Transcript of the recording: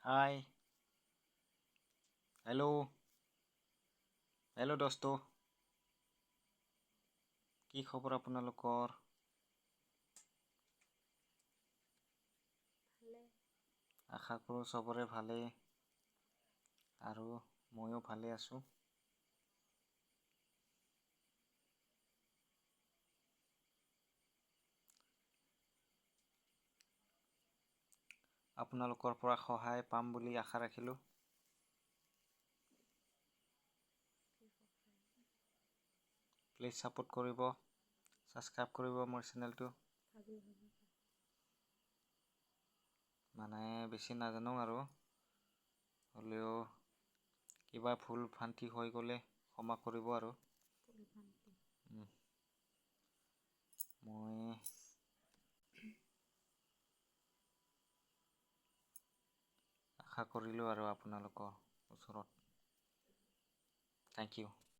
Hi hello' hello' দোস্ত কি খবৰ আপোনালোকৰ? আশা কৰোঁ চবৰে ভালেই আৰু ময়ো ভালে আছোঁ। আপোনালোকৰ পৰা সহায় পাম বুলি আশা ৰাখিলোঁ। প্লিজ ছাপোৰ্ট কৰিব, ছাবস্ক্ৰাইব কৰিব মোৰ চেনেলটো। মানে বেছি নাজানো আৰু হ'লেও কিবা ভুল ভ্ৰান্তি হৈ গ'লে ক্ষমা কৰিব আৰু। মই আশা কৰিলোঁ আৰু আপোনালোকৰ ওচৰত। Thank U.